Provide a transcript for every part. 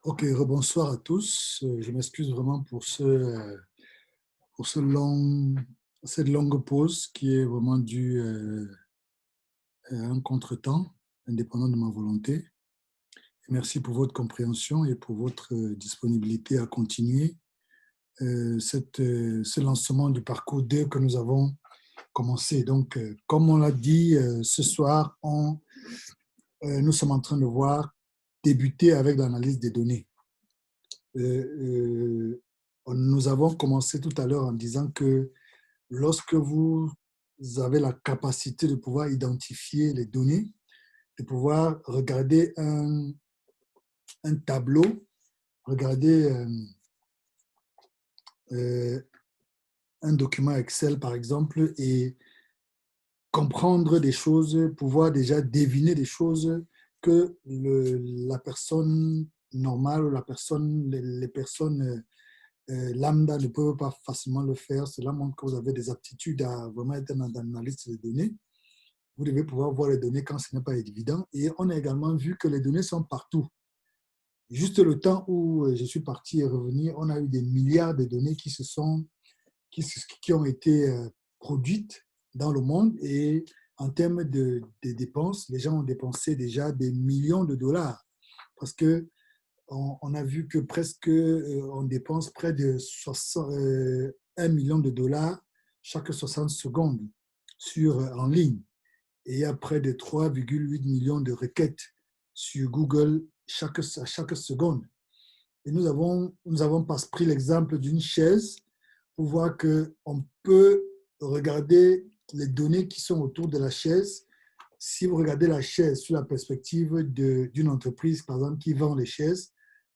Ok, rebonsoir à tous. Je m'excuse vraiment pour cette longue pause qui est vraiment due à un contretemps, indépendant de ma volonté. Et merci pour votre compréhension et pour votre disponibilité à continuer ce lancement du parcours 2 que nous avons commencé. Donc, comme on l'a dit, ce soir, nous sommes en train de voir débuter avec l'analyse des données. Nous avons commencé tout à l'heure en disant que lorsque vous avez la capacité de pouvoir identifier les données, de pouvoir regarder un tableau, regarder euh, un document Excel, par exemple, et comprendre des choses, pouvoir déjà deviner des choses que la personne normale ou les personnes lambda ne peuvent pas facilement le faire. Cela montre que vous avez des aptitudes à vraiment être un analyste de données. Vous devez pouvoir voir les données quand ce n'est pas évident. Et on a également vu que les données sont partout. Juste le temps où je suis parti et revenu, on a eu des milliards de données qui ont été produites dans le monde. Et en termes de dépenses, les gens ont dépensé déjà des millions de dollars. Parce que on a vu que presque on dépense près de 1 million de dollars chaque 60 secondes en ligne. Et il y a près de 3,8 millions de requêtes sur Google à chaque seconde. Et nous avons pas pris l'exemple d'une chaise pour voir qu'on peut regarder les données qui sont autour de la chaise. Si vous regardez la chaise sous la perspective d'une entreprise, par exemple, qui vend les chaises,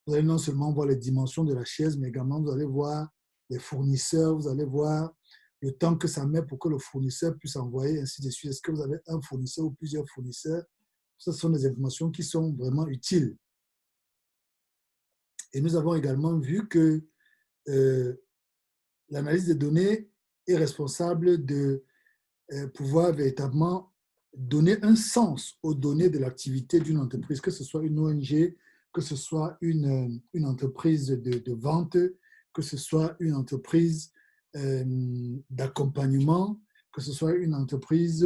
vous allez non seulement voir les dimensions de la chaise, mais également vous allez voir les fournisseurs, vous allez voir le temps que ça met pour que le fournisseur puisse envoyer, ainsi de suite. Est-ce que vous avez un fournisseur ou plusieurs fournisseurs? Ce sont des informations qui sont vraiment utiles. Et nous avons également vu que euh, l'analyse des données est responsable de pouvoir véritablement donner un sens aux données de l'activité d'une entreprise, que ce soit une ONG, que ce soit une entreprise de vente, que ce soit une entreprise d'accompagnement, que ce soit une entreprise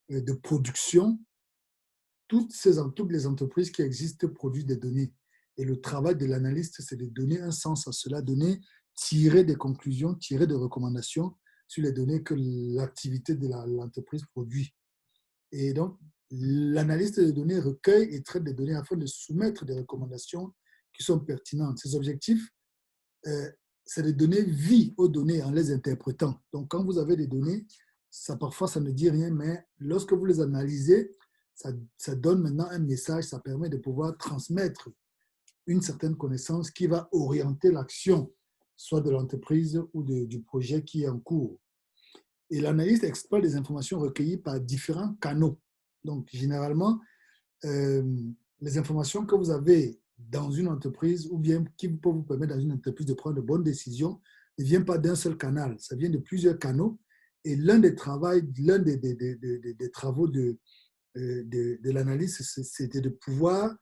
de production. Toutes les entreprises qui existent produisent des données. Et le travail de l'analyste, c'est de donner un sens à cela, tirer des conclusions, tirer des recommandations sur les données que l'activité de l'entreprise produit. Et donc, l'analyste des données recueille et traite des données afin de soumettre des recommandations qui sont pertinentes. Ses objectifs, c'est de donner vie aux données en les interprétant. Donc, quand vous avez des données, parfois, ça ne dit rien, mais lorsque vous les analysez, ça donne maintenant un message, ça permet de pouvoir transmettre une certaine connaissance qui va orienter l'action, soit de l'entreprise ou du projet qui est en cours. Et l'analyste exploite des informations recueillies par différents canaux. Donc, généralement, euh, les informations que vous avez dans une entreprise ou bien qui peut vous permettre dans une entreprise de prendre de bonnes décisions ne vient pas d'un seul canal, ça vient de plusieurs canaux. Et l'un des travaux de l'analyse, c'était de pouvoir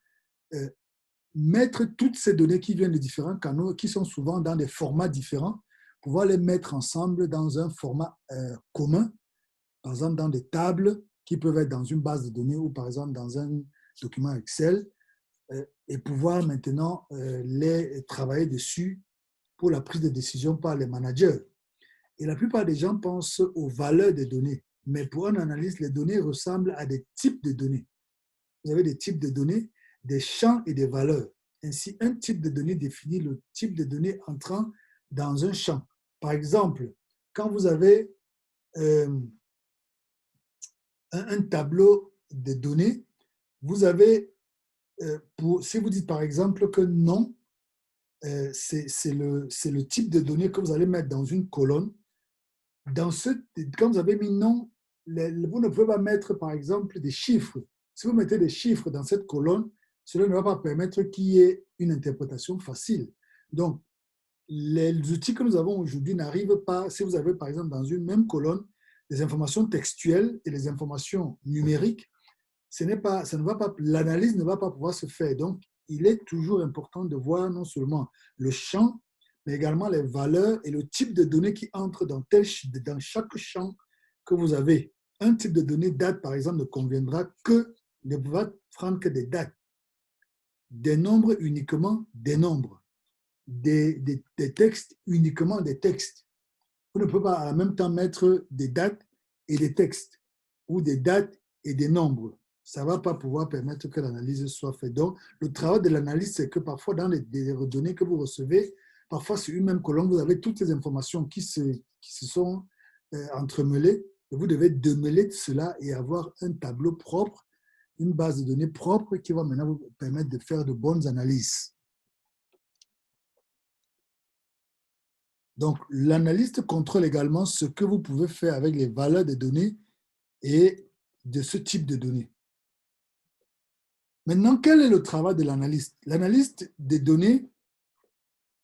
mettre toutes ces données qui viennent de différents canaux, qui sont souvent dans des formats différents, pouvoir les mettre ensemble dans un format commun, par exemple dans des tables qui peuvent être dans une base de données ou par exemple dans un document Excel, et pouvoir maintenant les travailler dessus pour la prise de décision par les managers. Et la plupart des gens pensent aux valeurs des données, mais pour un analyste, les données ressemblent à des types de données. Vous avez des types de données, des champs et des valeurs. Ainsi, un type de données définit le type de données entrant dans un champ. Par exemple, quand vous avez euh, un tableau de données, vous avez, si vous dites par exemple que non, c'est le type de données que vous allez mettre dans une colonne. Quand vous avez mis non, vous ne pouvez pas mettre par exemple des chiffres. Si vous mettez des chiffres dans cette colonne, cela ne va pas permettre qu'il y ait une interprétation facile. Donc, les outils que nous avons aujourd'hui n'arrivent pas, si vous avez par exemple dans une même colonne des informations textuelles et les informations numériques, ça ne va pas, l'analyse ne va pas pouvoir se faire. Donc, il est toujours important de voir non seulement le champ, mais également les valeurs et le type de données qui entrent dans chaque champ que vous avez. Un type de données date, par exemple, ne conviendra que, ne va prendre que des dates, des nombres uniquement des nombres, des textes uniquement des textes. Vous ne pouvez pas en même temps mettre des dates et des textes ou des dates et des nombres. Ça ne va pas pouvoir permettre que l'analyse soit faite. Donc, le travail de l'analyse, c'est que parfois, dans les données que vous recevez, parfois sur une même colonne, vous avez toutes les informations qui se sont entremêlées. Et vous devez démêler cela et avoir un tableau propre, une base de données propre qui va maintenant vous permettre de faire de bonnes analyses. Donc, l'analyste contrôle également ce que vous pouvez faire avec les valeurs des données et de ce type de données. Maintenant, quel est le travail de l'analyste? L'analyste des données,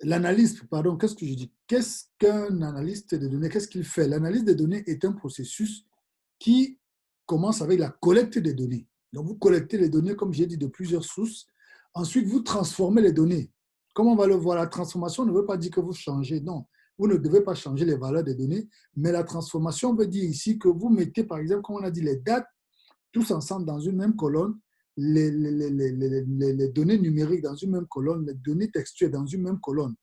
l'analyste, pardon, qu'est-ce que je dis? Qu'est-ce qu'un analyste des données? Qu'est-ce qu'il fait? L'analyse des données est un processus qui commence avec la collecte des données. Donc, vous collectez les données, comme j'ai dit, de plusieurs sources. Ensuite, vous transformez les données. Comme on va le voir, la transformation ne veut pas dire que vous changez, non. Vous ne devez pas changer les valeurs des données, mais la transformation veut dire ici que vous mettez, par exemple, comme on a dit, les dates tous ensemble dans une même colonne, les données numériques dans une même colonne, les données textuelles dans une même colonne.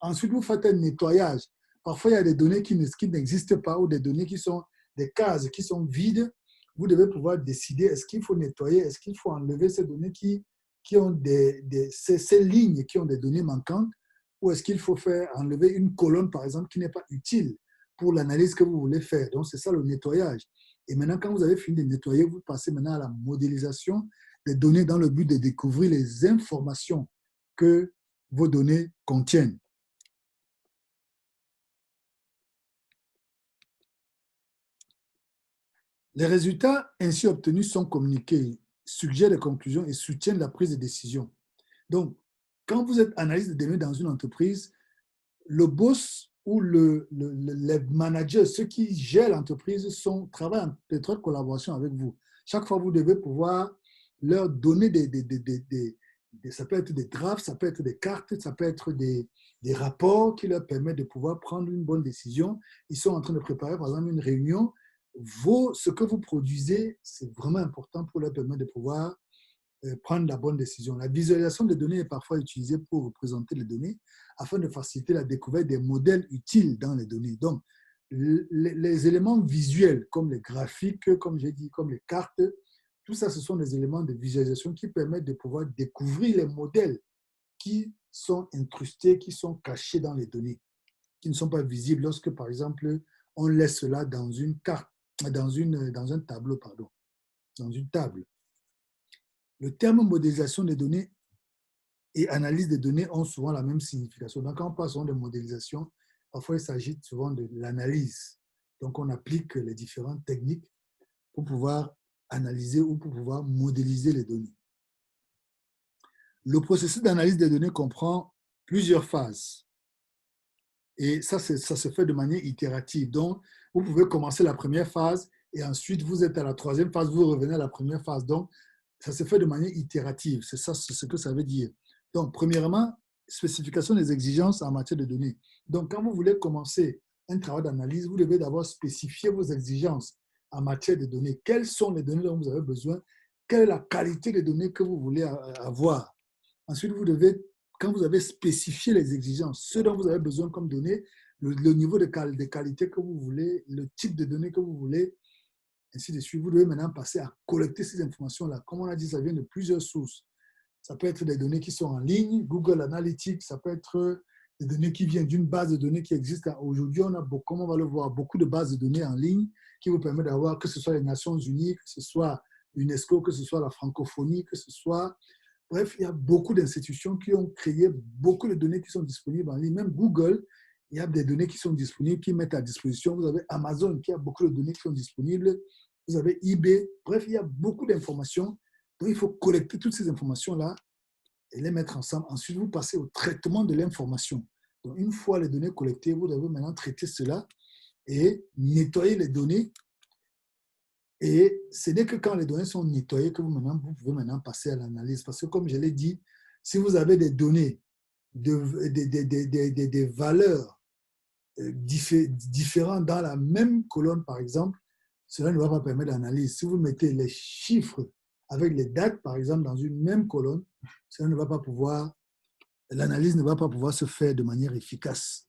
Ensuite, vous faites un nettoyage. Parfois, il y a des données qui n'existent pas ou des données qui sont des cases qui sont vides. Vous devez pouvoir décider est-ce qu'il faut nettoyer, est-ce qu'il faut enlever ces données qui ont ces lignes qui ont des données manquantes, ou est-ce qu'il faut faire enlever une colonne, par exemple, qui n'est pas utile pour l'analyse que vous voulez faire. Donc, c'est ça le nettoyage. Et maintenant, quand vous avez fini de nettoyer, vous passez maintenant à la modélisation des données dans le but de découvrir les informations que vos données contiennent. Les résultats ainsi obtenus sont communiqués, suggèrent des conclusions et soutiennent la prise de décision. Donc, quand vous êtes analyste de données dans une entreprise, le boss ou les managers, ceux qui gèrent l'entreprise, travaillent en étroite collaboration avec vous. Chaque fois, vous devez pouvoir leur donner ça peut être des drafts, ça peut être des cartes, ça peut être des rapports qui leur permettent de pouvoir prendre une bonne décision. Ils sont en train de préparer, par exemple, une réunion. Ce que vous produisez, c'est vraiment important pour leur permettre de pouvoir prendre la bonne décision. La visualisation des données est parfois utilisée pour représenter les données afin de faciliter la découverte des modèles utiles dans les données. Donc, les éléments visuels, comme les graphiques, comme j'ai dit, comme les cartes, tout ça, ce sont des éléments de visualisation qui permettent de pouvoir découvrir les modèles qui sont incrustés, qui sont cachés dans les données, qui ne sont pas visibles lorsque, par exemple, on laisse cela dans une carte, dans un tableau, pardon, dans une table. Le terme modélisation des données et analyse des données ont souvent la même signification. Donc, quand on parle souvent de modélisation, parfois il s'agit souvent de l'analyse. Donc, on applique les différentes techniques pour pouvoir analyser ou pour pouvoir modéliser les données. Le processus d'analyse des données comprend plusieurs phases. Et ça se fait de manière itérative. Donc, vous pouvez commencer la première phase et ensuite vous êtes à la troisième phase, vous revenez à la première phase. Donc, ça se fait de manière itérative. C'est ça ce que ça veut dire. Donc, premièrement, spécification des exigences en matière de données. Donc, quand vous voulez commencer un travail d'analyse, vous devez d'abord spécifier vos exigences en matière de données. Quelles sont les données dont vous avez besoin? Quelle est la qualité des données que vous voulez avoir? Ensuite, vous devez, quand vous avez spécifié les exigences, ce dont vous avez besoin comme données, le niveau de qualité que vous voulez, le type de données que vous voulez, ainsi de suite, vous devez maintenant passer à collecter ces informations-là. Comme on a dit, ça vient de plusieurs sources. Ça peut être des données qui sont en ligne, Google Analytics, ça peut être des données qui viennent d'une base de données qui existe. Aujourd'hui, on a, comme on va le voir, beaucoup de bases de données en ligne qui vous permettent d'avoir, que ce soit les Nations Unies, que ce soit l'UNESCO, que ce soit la francophonie, que ce soit... Bref, il y a beaucoup d'institutions qui ont créé beaucoup de données qui sont disponibles en ligne. Même Google, il y a des données qui sont disponibles, qui mettent à disposition. Vous avez Amazon qui a beaucoup de données qui sont disponibles. Vous avez eBay. Bref, il y a beaucoup d'informations. Donc, il faut collecter toutes ces informations-là et les mettre ensemble. Ensuite, vous passez au traitement de l'information. Donc, une fois les données collectées, vous devez maintenant traiter cela et nettoyer les données. Et ce n'est que quand les données sont nettoyées que vous pouvez maintenant passer à l'analyse. Parce que comme je l'ai dit, Si vous avez des données, des valeurs différentes dans la même colonne, par exemple, cela ne va pas permettre l'analyse. Si vous mettez les chiffres avec les dates, par exemple, dans une même colonne, cela ne va pas pouvoir, l'analyse ne va pas pouvoir se faire de manière efficace.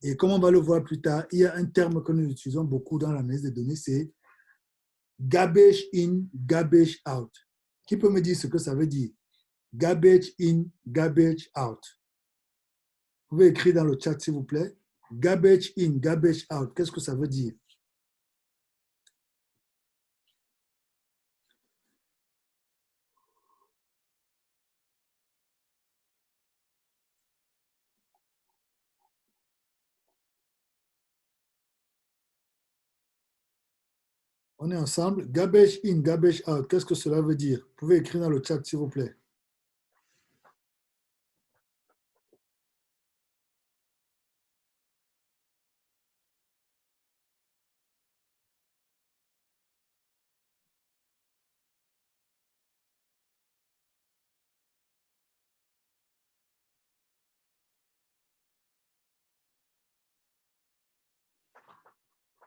Et comme on va le voir plus tard, il y a un terme que nous utilisons beaucoup dans l'analyse des données, c'est garbage in, garbage out. Qui peut me dire ce que ça veut dire? Garbage in, garbage out. Vous pouvez écrire dans le chat, s'il vous plaît. Garbage in, garbage out. Qu'est-ce que ça veut dire? On est ensemble. Garbage in, garbage out. Qu'est-ce que cela veut dire? Vous pouvez écrire dans le chat, s'il vous plaît.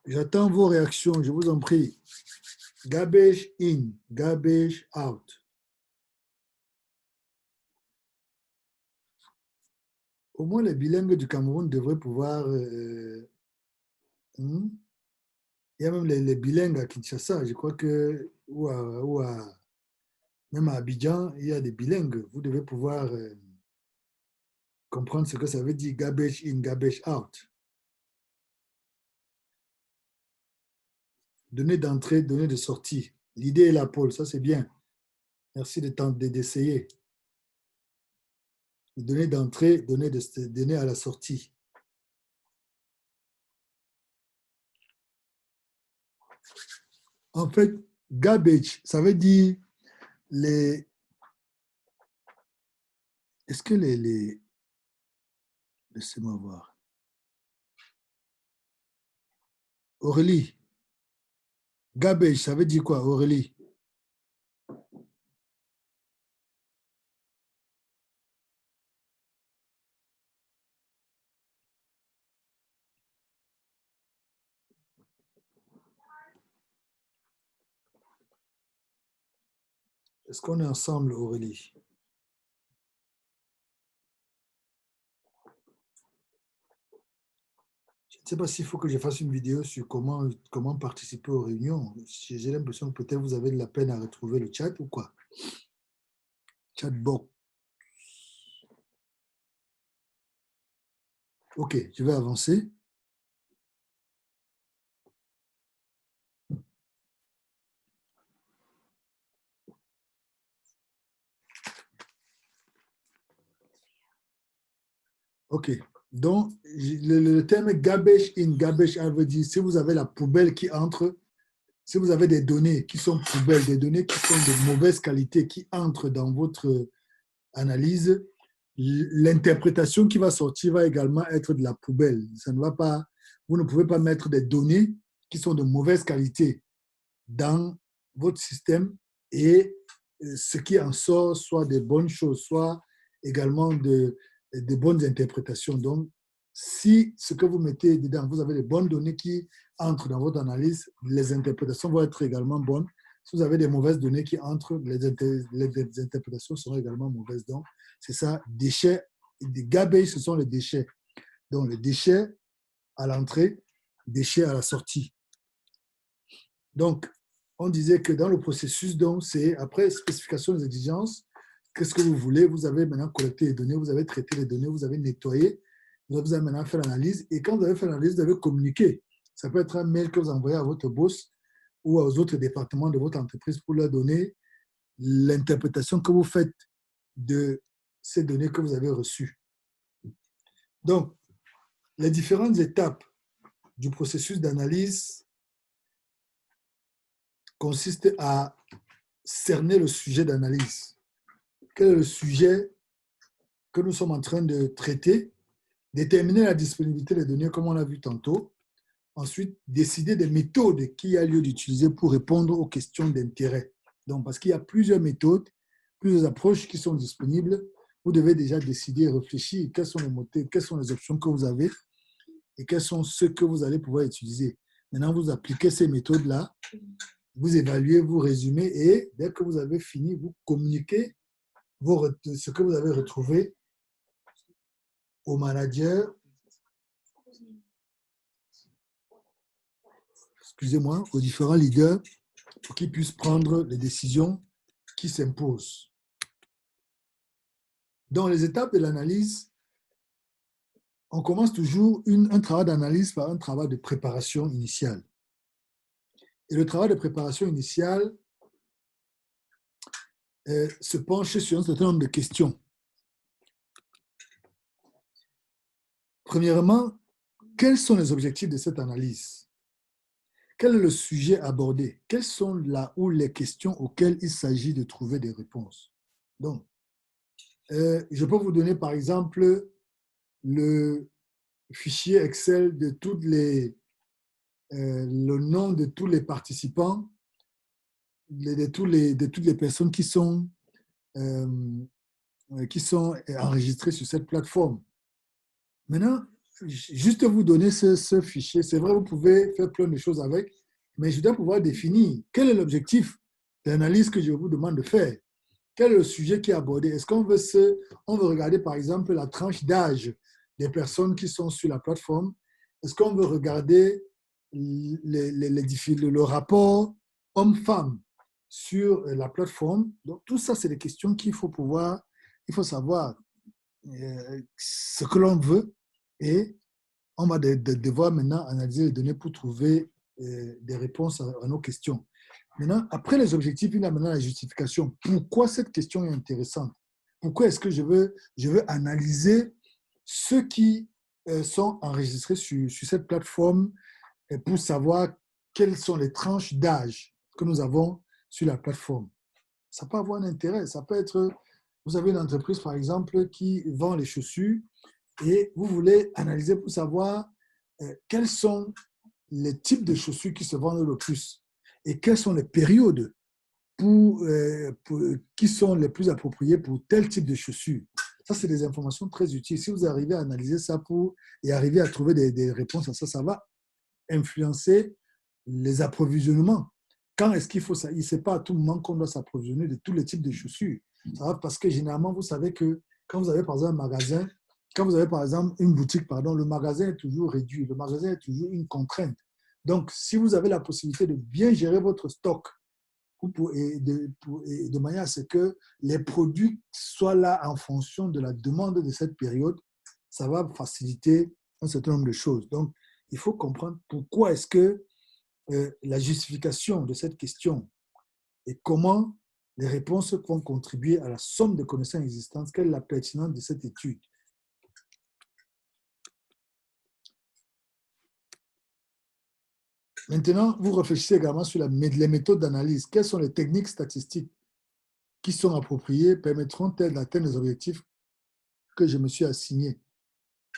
J'attends vos réactions, je vous en prie. Garbage in, garbage out. Au moins, les bilingues du Cameroun devraient pouvoir... il y a même les bilingues à Kinshasa, je crois que... même à Abidjan, il y a des bilingues. Vous devez pouvoir comprendre ce que ça veut dire garbage in, garbage out. Données d'entrée, données de sortie. L'idée est là, Paul, ça c'est bien. Merci d'essayer. Données d'entrée, données à la sortie. En fait, garbage, ça veut dire les... Est-ce que les... Laissez-moi voir. Aurélie, garbage, ça veut dire quoi, Aurélie? Est-ce qu'on est ensemble, Aurélie? Je ne sais pas s'il faut que je fasse une vidéo sur comment participer aux réunions. J'ai l'impression que peut-être vous avez de la peine à retrouver le chat ou quoi. Chatbot. OK, je vais avancer. OK. Donc, le terme garbage in, garbage out veut dire si vous avez la poubelle qui entre, si vous avez des données qui sont poubelles, des données qui sont de mauvaise qualité qui entrent dans votre analyse, l'interprétation qui va sortir va également être de la poubelle. Ça ne va pas, vous ne pouvez pas mettre des données qui sont de mauvaise qualité dans votre système et ce qui en sort soit des bonnes choses, soit également de bonnes interprétations. Donc, si ce que vous mettez dedans, vous avez les bonnes données qui entrent dans votre analyse, les interprétations vont être également bonnes. Si vous avez des mauvaises données qui entrent, les interprétations seront également mauvaises. Donc, c'est ça, déchets, des garbage, ce sont les déchets. Donc, les déchets à l'entrée, déchets à la sortie. Donc, on disait que dans le processus, donc, c'est après spécification des exigences, qu'est-ce que vous voulez? Vous avez maintenant collecté les données, vous avez traité les données, vous avez nettoyé, vous avez maintenant fait l'analyse. Et quand vous avez fait l'analyse, vous avez communiqué. Ça peut être un mail que vous envoyez à votre boss ou aux autres départements de votre entreprise pour leur donner l'interprétation que vous faites de ces données que vous avez reçues. Donc, les différentes étapes du processus d'analyse consistent à cerner le sujet d'analyse. Quel est le sujet que nous sommes en train de traiter? Déterminer la disponibilité des données, comme on l'a vu tantôt. Ensuite, décider des méthodes qu'il y a lieu d'utiliser pour répondre aux questions d'intérêt. Donc, parce qu'il y a plusieurs méthodes, plusieurs approches qui sont disponibles vous devez déjà décider, réfléchir, quels sont les motifs, quelles sont les options que vous avez et quels sont ceux que vous allez pouvoir utiliser. Maintenant, vous appliquez ces méthodes-là, vous évaluez, vous résumez et dès que vous avez fini, vous communiquez ce que vous avez retrouvé au manager, excusez-moi, aux différents leaders pour qu'ils puissent prendre les décisions qui s'imposent. Dans les étapes de l'analyse, on commence toujours un travail d'analyse par un travail de préparation initiale. Et le travail de préparation initiale se penche sur un certain nombre de questions. Premièrement, quels sont les objectifs de cette analyse? Quel est le sujet abordé? Quelles sont là où les questions auxquelles il s'agit de trouver des réponses? Donc, je peux vous donner par exemple le fichier Excel de le nom de tous les participants, de toutes les personnes euh, qui sont enregistrées sur cette plateforme. Maintenant, juste vous donner ce fichier, c'est vrai, vous pouvez faire plein de choses avec, mais je dois pouvoir définir quel est l'objectif de l'analyse que je vous demande de faire. Quel est le sujet qui est abordé? Est-ce qu'on veut, on veut regarder, par exemple, la tranche d'âge des personnes qui sont sur la plateforme? Est-ce qu'on veut regarder le rapport homme-femme sur la plateforme? Donc, tout ça, c'est des questions qu'il faut il faut savoir ce que l'on veut et on va devoir maintenant analyser les données pour trouver des réponses à nos questions. Maintenant, après les objectifs, il y a maintenant la justification. Pourquoi cette question est intéressante? Pourquoi est-ce que je veux analyser ceux qui sont enregistrés sur cette plateforme pour savoir quelles sont les tranches d'âge que nous avons sur la plateforme? Ça peut avoir un intérêt. Ça peut être, vous avez une entreprise, par exemple, qui vend les chaussures et vous voulez analyser pour savoir quels sont les types de chaussures qui se vendent le plus et quelles sont les périodes qui sont les plus appropriées pour tel type de chaussures. Ça, c'est des informations très utiles. Si vous arrivez à analyser ça et arriver à trouver des réponses à ça, ça va influencer les approvisionnements. Quand est-ce qu'il faut ça? Ce n'est pas à tout moment qu'on doit s'approvisionner de tous les types de chaussures. Ça va parce que généralement, vous savez que quand vous avez par exemple un magasin, quand vous avez par exemple une boutique, pardon, le magasin est toujours réduit, le magasin est toujours une contrainte. Donc, si vous avez la possibilité de bien gérer votre stock et de manière à ce que les produits soient là en fonction de la demande de cette période, ça va faciliter un certain nombre de choses. Donc, il faut comprendre pourquoi est-ce que la justification de cette question et comment les réponses vont contribuer à la somme de connaissances existantes, quelle est la pertinence de cette étude. Maintenant, vous réfléchissez également sur les méthodes d'analyse. Quelles sont les techniques statistiques qui sont appropriées, permettront-elles d'atteindre les objectifs que je me suis assigné?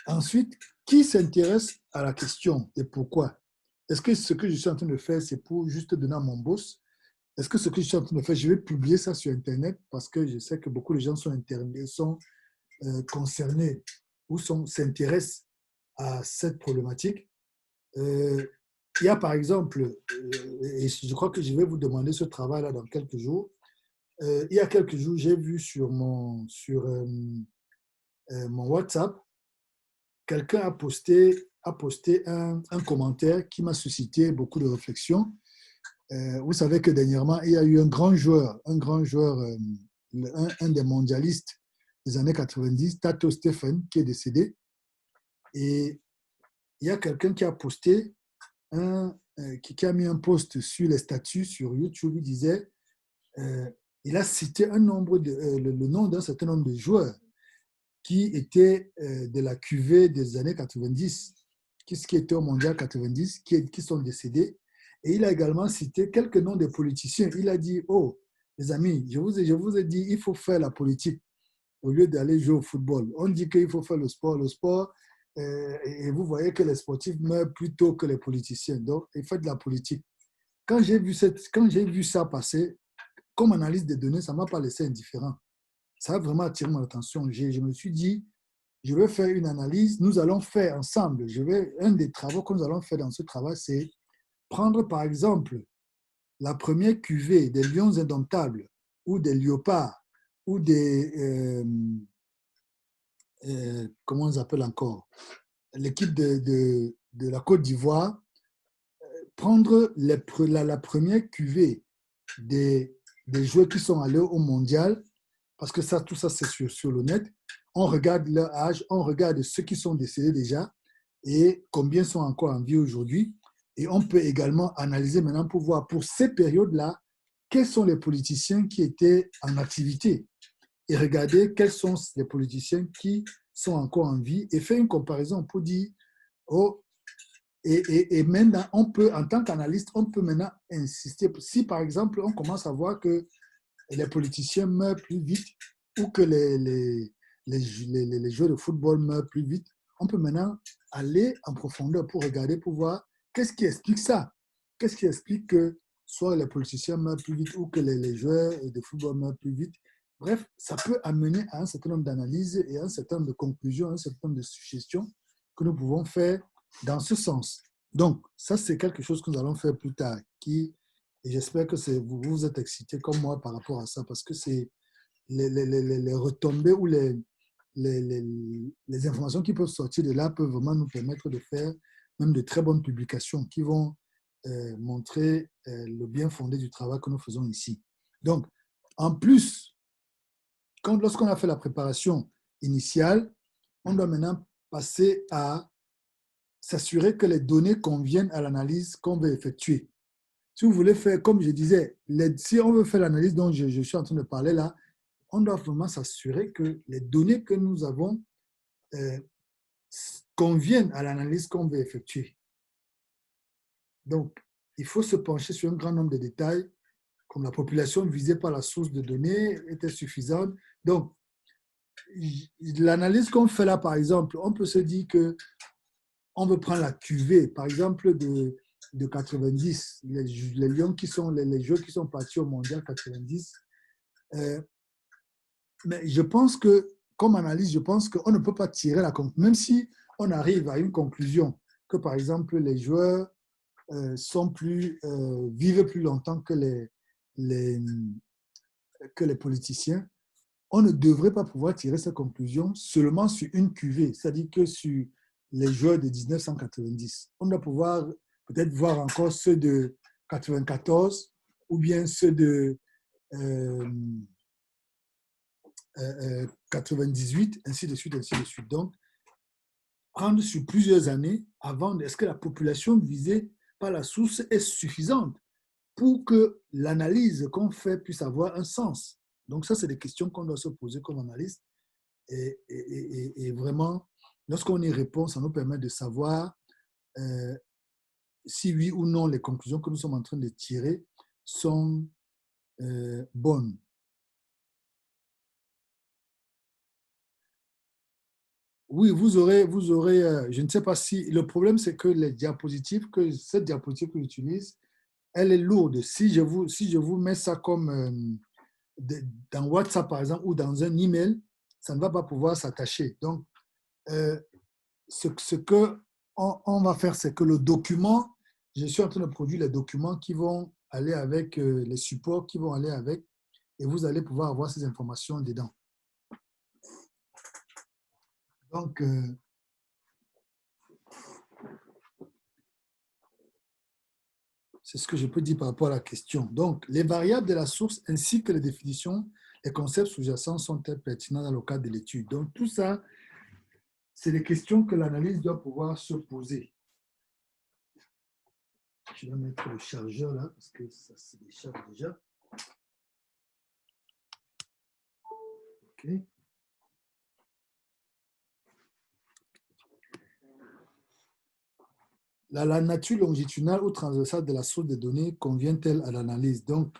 Ensuite, qui s'intéresse à la question et pourquoi? Est-ce que ce que je suis en train de faire, c'est pour juste donner à mon boss? Est-ce que ce que je suis en train de faire, je vais publier ça sur Internet parce que je sais que beaucoup de gens sont concernés ou s'intéressent à cette problématique? Il y a par exemple, et je crois que je vais vous demander ce travail-là dans quelques jours, il y a quelques jours, j'ai vu sur mon WhatsApp, quelqu'un a posté un commentaire qui m'a suscité beaucoup de réflexions. Vous savez que dernièrement, il y a eu un grand joueur, un des mondialistes des années 90, Tato Stephen, qui est décédé. Et il y a quelqu'un qui a posté qui a mis un post sur les statuts sur YouTube. Il disait, il a cité le nom d'un certain nombre de joueurs qui étaient de la cuvée des années 90, qui étaient au Mondial 90, qui sont décédés. Et il a également cité quelques noms de politiciens. Il a dit, oh, les amis, je vous ai dit, il faut faire la politique au lieu d'aller jouer au football. On dit qu'il faut faire le sport, et vous voyez que les sportifs meurent plus tôt que les politiciens. Donc, il faut de la politique. Quand j'ai vu ça passer, comme analyse des données, ça ne m'a pas laissé indifférent. ça a vraiment attiré mon attention. Je me suis dit, je vais faire une analyse, nous allons faire ensemble. Un des travaux que nous allons faire dans ce travail, c'est prendre par exemple la première cuvée des lions indomptables ou des léopards ou comment on les appelle encore, l'équipe de la Côte d'Ivoire, prendre la première cuvée des joueurs qui sont allés au mondial, parce que ça, tout ça, c'est sur le net. On regarde leur âge, on regarde ceux qui sont décédés déjà et combien sont encore en vie aujourd'hui. Et on peut également analyser maintenant pour voir pour ces périodes-là, quels sont les politiciens qui étaient en activité et regarder quels sont les politiciens qui sont encore en vie et faire une comparaison pour dire, oh, et maintenant, on peut, en tant qu'analyste, on peut maintenant insister. Si, par exemple, on commence à voir que les politiciens meurent plus vite ou que les joueurs de football meurent plus vite, on peut maintenant aller en profondeur pour regarder, pour voir qu'est-ce qui explique ça. Qu'est-ce qui explique que soit les politiciens meurent plus vite ou que les joueurs de football meurent plus vite. Bref, ça peut amener à un certain nombre d'analyses et à un certain nombre de conclusions, un certain nombre de suggestions que nous pouvons faire dans ce sens. Donc, ça, c'est quelque chose que nous allons faire plus tard, et j'espère que vous êtes excités comme moi par rapport à ça, parce que c'est les retombées ou les informations qui peuvent sortir de là peuvent vraiment nous permettre de faire même de très bonnes publications qui vont montrer le bien fondé du travail que nous faisons ici. Donc, en plus, lorsqu'on a fait la préparation initiale, on doit maintenant passer à s'assurer que les données conviennent à l'analyse qu'on veut effectuer. Si vous voulez faire, comme je disais, si on veut faire l'analyse dont je suis en train de parler là, on doit vraiment s'assurer que les données que nous avons euh, conviennent à l'analyse qu'on veut effectuer. Donc, il faut se pencher sur un grand nombre de détails, comme la population visée par la source de données était suffisante. Donc, l'analyse qu'on fait là, par exemple, on peut se dire que on veut prendre la cuvée, par exemple, de 90, les Lions qui sont les joueurs qui sont partis au Mondial 90. Mais je pense que, comme analyse, je pense qu'on ne peut pas tirer la conclusion, même si on arrive à une conclusion que, par exemple, les joueurs vivent plus longtemps les, que les politiciens, on ne devrait pas pouvoir tirer cette conclusion seulement sur une cuvée, c'est-à-dire que sur les joueurs de 1990. On doit pouvoir peut-être voir encore ceux de 94 ou bien ceux de 98, ainsi de suite, ainsi de suite. Donc, prendre sur plusieurs années avant, est-ce que la population visée par la source est suffisante pour que l'analyse qu'on fait puisse avoir un sens. Donc, ça, c'est des questions qu'on doit se poser comme analyste. Et vraiment, lorsqu'on y répond, ça nous permet de savoir si oui ou non les conclusions que nous sommes en train de tirer sont bonnes. Oui, vous aurez, je ne sais pas si, le problème c'est que cette diapositive que j'utilise, elle est lourde. Si je vous mets ça comme dans WhatsApp par exemple ou dans un email, ça ne va pas pouvoir s'attacher. Donc, euh, ce que on va faire, c'est que le document, je suis en train de produire les documents qui vont aller avec les supports qui vont aller avec, et vous allez pouvoir avoir ces informations dedans. Donc, c'est ce que je peux dire par rapport à la question. Donc, les variables de la source ainsi que les définitions, les concepts sous-jacents sont-elles pertinents dans le cadre de l'étude? Donc, tout ça, c'est des questions que l'analyse doit pouvoir se poser. Je vais mettre le chargeur là, parce que ça se décharge déjà. OK. La nature longitudinale ou transversale de la source de données convient-elle à l'analyse? Donc,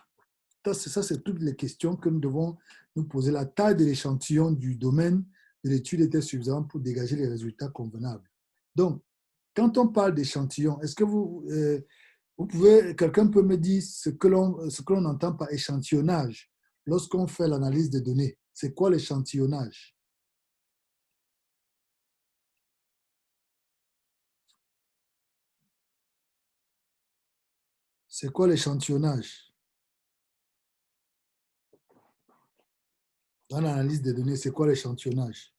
ça, c'est toutes les questions que nous devons nous poser. La taille de l'échantillon du domaine de l'étude était suffisante pour dégager les résultats convenables. Donc, quand on parle d'échantillon, est-ce que quelqu'un peut me dire ce que l'on entend par échantillonnage lorsqu'on fait l'analyse des données? C'est quoi l'échantillonnage? C'est quoi l'échantillonnage? Dans l'analyse des données, c'est quoi l'échantillonnage?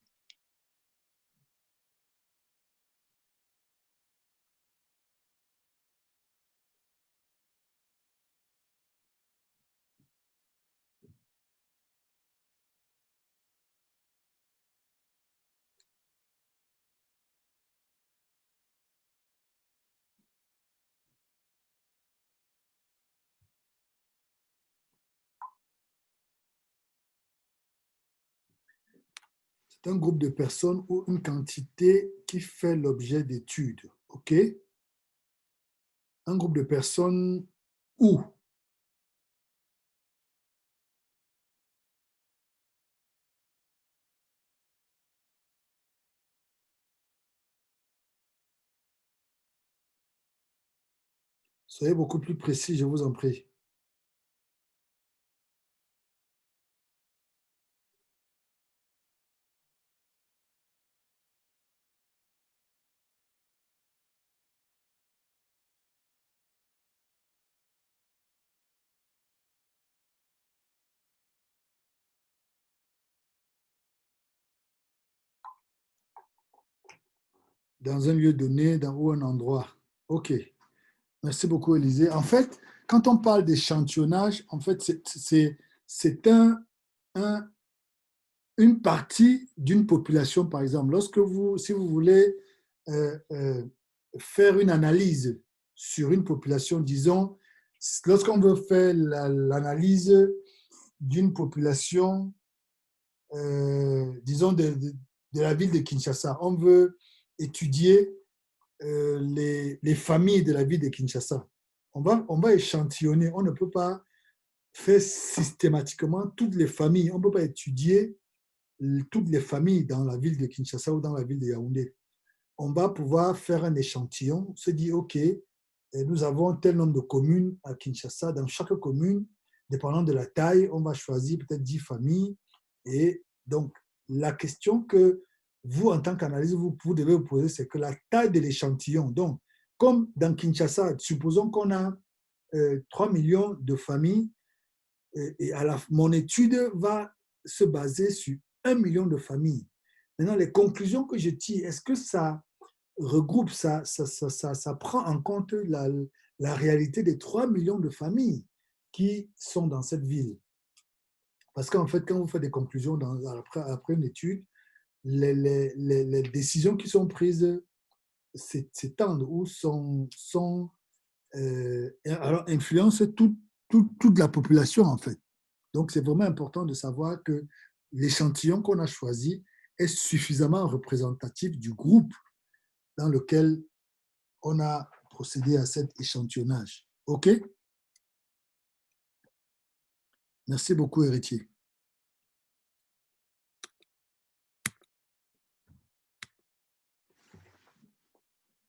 C'est un groupe de personnes ou une quantité qui fait l'objet d'études. OK? Un groupe de personnes où? Soyez beaucoup plus précis, je vous en prie. Dans un lieu donné, ou un endroit. OK. Merci beaucoup, Élisée. En fait, quand on parle d'échantillonnage, en fait, c'est un, une partie d'une population, par exemple. Si vous voulez euh, euh, faire une analyse sur une population, disons, lorsqu'on veut faire l'analyse d'une population, disons, de la ville de Kinshasa, on veut étudier les familles de la ville de Kinshasa. On va échantillonner. On ne peut pas faire systématiquement toutes les familles. On ne peut pas étudier toutes les familles dans la ville de Kinshasa ou dans la ville de Yaoundé. On va pouvoir faire un échantillon, se dire, OK, nous avons tel nombre de communes à Kinshasa. Dans chaque commune, dépendant de la taille, on va choisir peut-être 10 familles. Et donc, la question que vous, en tant qu'analyste, vous devez vous poser, c'est que la taille de l'échantillon. Donc, comme dans Kinshasa, supposons qu'on a 3 millions de familles, et mon étude va se baser sur 1 million de familles. Maintenant, les conclusions que je tire, est-ce que ça regroupe, ça prend en compte la réalité des 3 millions de familles qui sont dans cette ville? Parce qu'en fait, quand vous faites des conclusions après une étude, les décisions qui sont prises s'étendent ou alors influencent toute la population, en fait. Donc, c'est vraiment important de savoir que l'échantillon qu'on a choisi est suffisamment représentatif du groupe dans lequel on a procédé à cet échantillonnage. OK? Merci beaucoup, Héritier.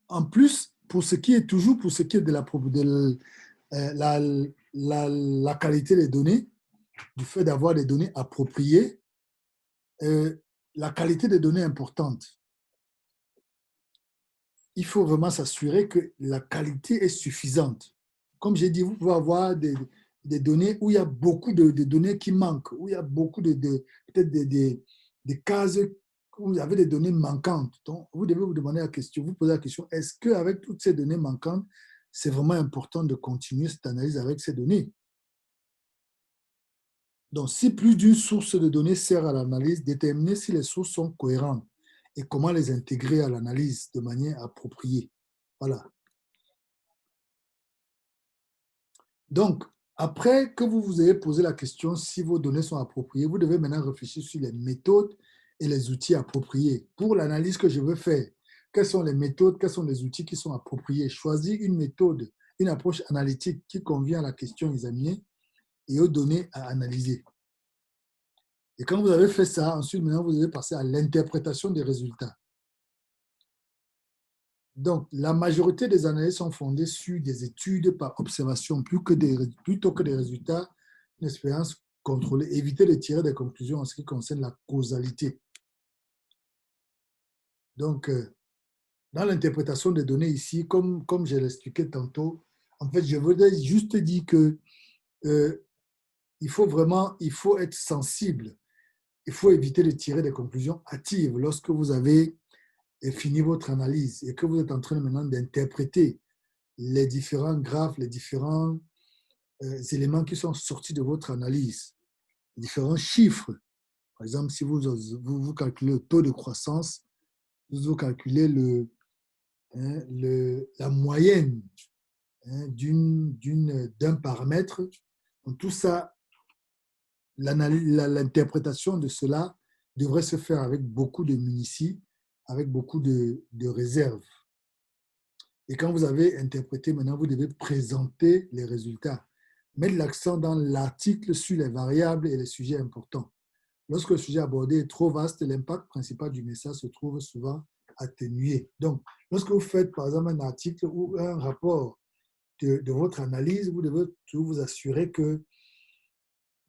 En plus, pour ce qui est de la qualité des données, du fait d'avoir des données appropriées, la qualité des données est importante. Il faut vraiment s'assurer que la qualité est suffisante. Comme j'ai dit, vous pouvez avoir des données où il y a beaucoup de données qui manquent, où il y a beaucoup peut-être des cases où vous avez des données manquantes. Donc, vous devez vous demander la question, vous poser la question, est-ce qu'avec toutes ces données manquantes, c'est vraiment important de continuer cette analyse avec ces données? Donc, si plus d'une source de données sert à l'analyse, déterminer si les sources sont cohérentes et comment les intégrer à l'analyse de manière appropriée. Voilà. Donc, après que vous vous ayez posé la question si vos données sont appropriées, vous devez maintenant réfléchir sur les méthodes et les outils appropriés pour l'analyse que je veux faire. Quelles sont les méthodes, quels sont les outils qui sont appropriés? Choisir une méthode, une approche analytique qui convient à la question examinée et aux données à analyser. Et quand vous avez fait ça, ensuite, maintenant, vous devez passer à l'interprétation des résultats. Donc, la majorité des analyses sont fondées sur des études par observation plutôt que des résultats d'expérience contrôler, éviter de tirer des conclusions en ce qui concerne la causalité. Donc, dans l'interprétation des données ici, comme je l'expliquais tantôt, en fait, je voudrais juste dire que il faut être sensible. Il faut éviter de tirer des conclusions hâtives lorsque vous avez fini votre analyse et que vous êtes en train maintenant d'interpréter les différents graphes, les différents éléments qui sont sortis de votre analyse, les différents chiffres. Par exemple, si vous calculez le taux de croissance, vous calculez la moyenne d'un paramètre. Donc, tout ça, l'interprétation de cela devrait se faire avec beaucoup de munitions, avec beaucoup de réserves. Et quand vous avez interprété, maintenant, vous devez présenter les résultats. Mettre l'accent dans l'article sur les variables et les sujets importants. Lorsque le sujet abordé est trop vaste, l'impact principal du message se trouve souvent atténué. Donc, lorsque vous faites, par exemple, un article ou un rapport de votre analyse, vous devez toujours vous assurer que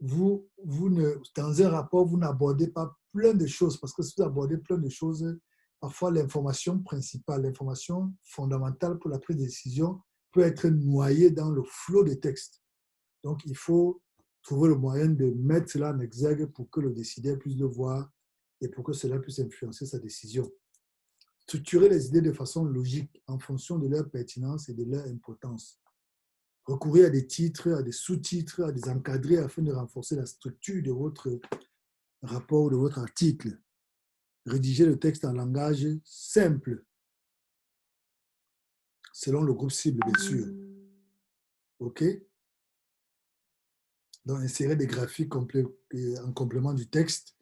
dans un rapport, vous n'abordez pas plein de choses, parce que si vous abordez plein de choses, parfois l'information principale, l'information fondamentale pour la prise de décision peut être noyée dans le flot de texte. Donc, il faut trouver le moyen de mettre cela en exergue pour que le décideur puisse le voir et pour que cela puisse influencer sa décision. Structurer les idées de façon logique en fonction de leur pertinence et de leur importance. Recourir à des titres, à des sous-titres, à des encadrés afin de renforcer la structure de votre rapport ou de votre article. Rédiger le texte en langage simple, selon le groupe cible, bien sûr. OK? Donc, insérer des graphiques en complément du texte,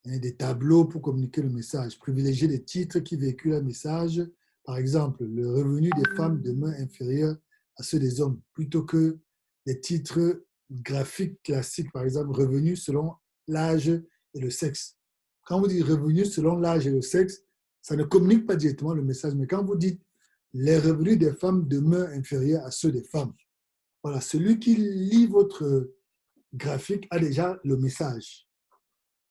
des tableaux pour communiquer le message. Privilégier les titres qui véhiculent un message. Par exemple, le revenu des femmes demeure inférieur à ceux des hommes, plutôt que des titres graphiques classiques, par exemple, revenus selon l'âge et le sexe. Quand vous dites revenus selon l'âge et le sexe, ça ne communique pas directement le message, mais quand vous dites les revenus des femmes demeurent inférieurs à ceux des femmes, voilà, celui qui lit votre graphique a déjà le message.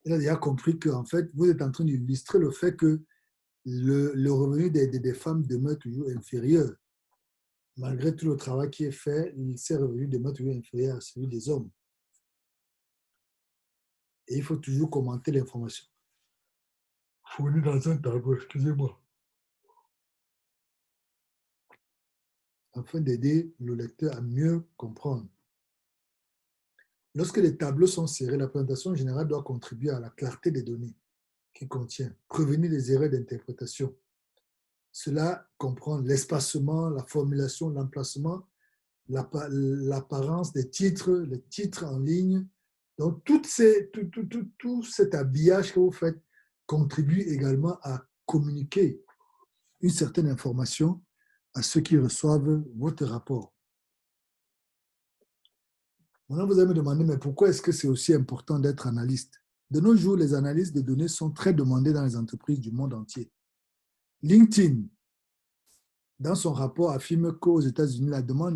Il a déjà compris que en fait, vous êtes en train d'illustrer le fait que le revenu des femmes demeure toujours inférieur. Malgré tout le travail qui est fait, ces revenus demeurent toujours inférieurs à celui des hommes. Et il faut toujours commenter l'information fournie dans un tableau, excusez-moi, afin d'aider le lecteur à mieux comprendre. Lorsque les tableaux sont serrés, la présentation générale doit contribuer à la clarté des données qu'il contient, prévenir les erreurs d'interprétation. Cela comprend l'espacement, la formulation, l'emplacement, l'apparence des titres, les titres en ligne. Donc, tout cet habillage que vous faites contribue également à communiquer une certaine information à ceux qui reçoivent votre rapport. Maintenant, vous allez me demander, mais pourquoi est-ce que c'est aussi important d'être analyste? De nos jours, les analystes de données sont très demandées dans les entreprises du monde entier. LinkedIn, dans son rapport, affirme qu'aux États-Unis, la demande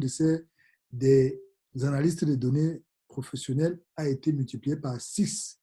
des analystes de données professionnels a été multipliée par 6